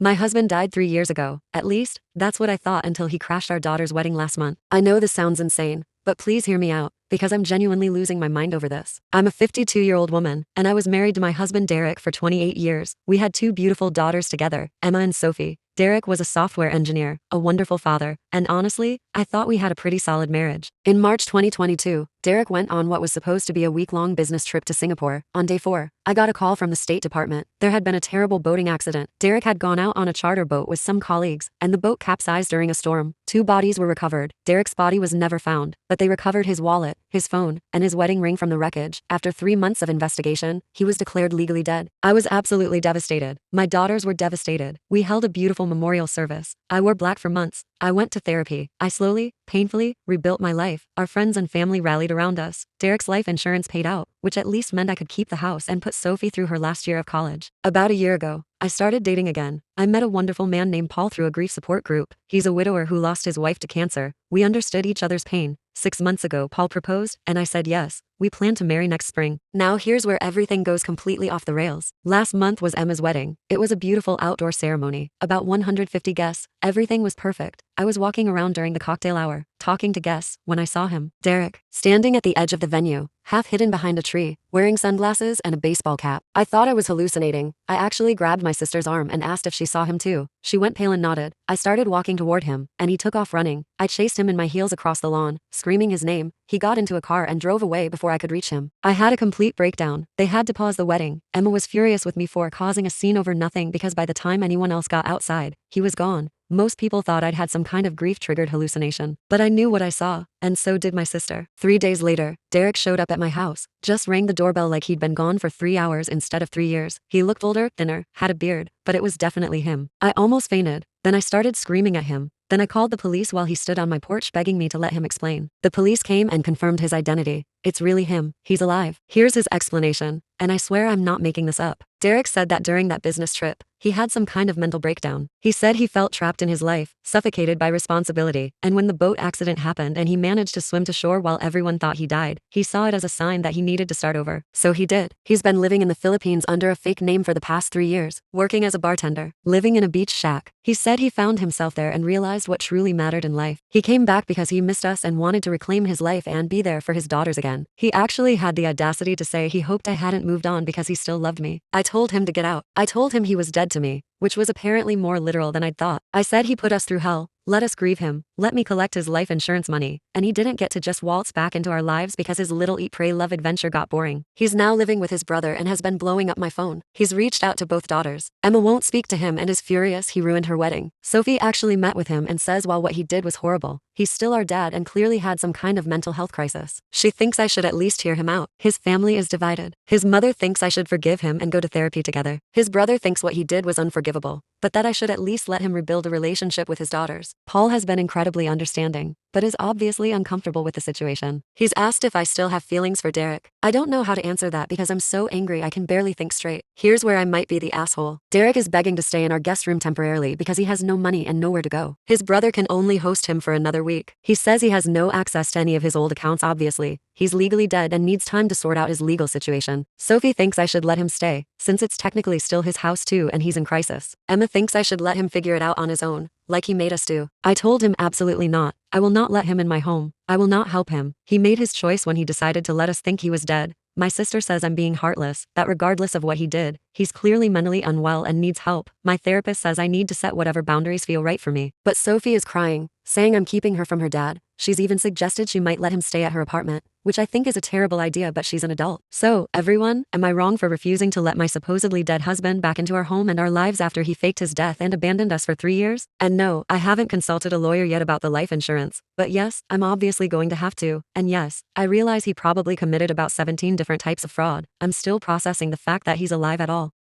My husband died 3 years ago. At least, that's what I thought until he crashed our daughter's wedding last month. I know this sounds insane, but please hear me out, because I'm genuinely losing my mind over this. I'm a 52-year-old woman, and I was married to my husband Derek for 28 years. We had two beautiful daughters together, Emma and Sophie. Derek was a software engineer, a wonderful father, and honestly, I thought we had a pretty solid marriage. In March 2022, Derek went on what was supposed to be a week-long business trip to Singapore. On day 4, I got a call from the State Department. There had been a terrible boating accident. Derek had gone out on a charter boat with some colleagues, and the boat capsized during a storm. 2 bodies were recovered. Derek's body was never found, but they recovered his wallet, his phone, and his wedding ring from the wreckage. After 3 months of investigation, he was declared legally dead. I was absolutely devastated. My daughters were devastated. We held a beautiful memorial service. I wore black for months. I went to therapy. I slowly, painfully, rebuilt my life. Our friends and family rallied around us. Derek's life insurance paid out, which at least meant I could keep the house and put Sophie through her last year of college. About a year ago, I started dating again. I met a wonderful man named Paul through a grief support group. He's a widower who lost his wife to cancer. We understood each other's pain. 6 months ago, Paul proposed, and I said yes. We plan to marry next spring. Now here's where everything goes completely off the rails. Last month was Emma's wedding. It was a beautiful outdoor ceremony. About 150 guests. Everything was perfect. I was walking around during the cocktail hour, talking to guests, when I saw him, Derek, standing at the edge of the venue, half hidden behind a tree, wearing sunglasses and a baseball cap. I thought I was hallucinating. I actually grabbed my sister's arm and asked if she saw him too. She went pale and nodded. I started walking toward him, and he took off running. I chased him in my heels across the lawn, screaming his name. He got into a car and drove away before I could reach him. I had a complete breakdown. They had to pause the wedding. Emma was furious with me for causing a scene over nothing because by the time anyone else got outside, he was gone. Most people thought I'd had some kind of grief-triggered hallucination, but I knew what I saw, and so did my sister. 3 days later, Derek showed up at my house, just rang the doorbell like he'd been gone for 3 hours instead of 3 years. He looked older, thinner, had a beard, but it was definitely him. I almost fainted. Then I started screaming at him. Then I called the police while he stood on my porch begging me to let him explain. The police came and confirmed his identity. It's really him. He's alive. Here's his explanation, and I swear I'm not making this up. Derek said that during that business trip, he had some kind of mental breakdown. He said he felt trapped in his life, suffocated by responsibility, and when the boat accident happened and he managed to swim to shore while everyone thought he died, he saw it as a sign that he needed to start over. So he did. He's been living in the Philippines under a fake name for the past 3 years, working as a bartender, living in a beach shack. He said he found himself there and realized what truly mattered in life. He came back because he missed us and wanted to reclaim his life and be there for his daughters again. He actually had the audacity to say he hoped I hadn't moved on because he still loved me. I told him to get out. I told him he was dead to me, which was apparently more literal than I'd thought. I said he put us through hell, let us grieve him, let me collect his life insurance money, and he didn't get to just waltz back into our lives because his little eat pray love adventure got boring. He's now living with his brother and has been blowing up my phone. He's reached out to both daughters. Emma won't speak to him and is furious he ruined her wedding. Sophie actually met with him and says while what he did was horrible, he's still our dad and clearly had some kind of mental health crisis. She thinks I should at least hear him out. His family is divided. His mother thinks I should forgive him and go to therapy together. His brother thinks what he did was unforgivable, but that I should at least let him rebuild a relationship with his daughters. Paul has been incredibly understanding, but is obviously uncomfortable with the situation. He's asked if I still have feelings for Derek. I don't know how to answer that because I'm so angry I can barely think straight. Here's where I might be the asshole. Derek is begging to stay in our guest room temporarily because he has no money and nowhere to go. His brother can only host him for another week. He says he has no access to any of his old accounts obviously. He's legally dead and needs time to sort out his legal situation. Sophie thinks I should let him stay, since it's technically still his house too and he's in crisis. Emma thinks I should let him figure it out on his own, like he made us do. I told him absolutely not. I will not let him in my home. I will not help him. He made his choice when he decided to let us think he was dead. My sister says I'm being heartless, that regardless of what he did, he's clearly mentally unwell and needs help. My therapist says I need to set whatever boundaries feel right for me. But Sophie is crying, saying I'm keeping her from her dad. She's even suggested she might let him stay at her apartment, which I think is a terrible idea, but she's an adult. So, everyone, am I wrong for refusing to let my supposedly dead husband back into our home and our lives after he faked his death and abandoned us for 3 years? And no, I haven't consulted a lawyer yet about the life insurance. But yes, I'm obviously going to have to. And yes, I realize he probably committed about 17 different types of fraud. I'm still processing the fact that he's alive at all.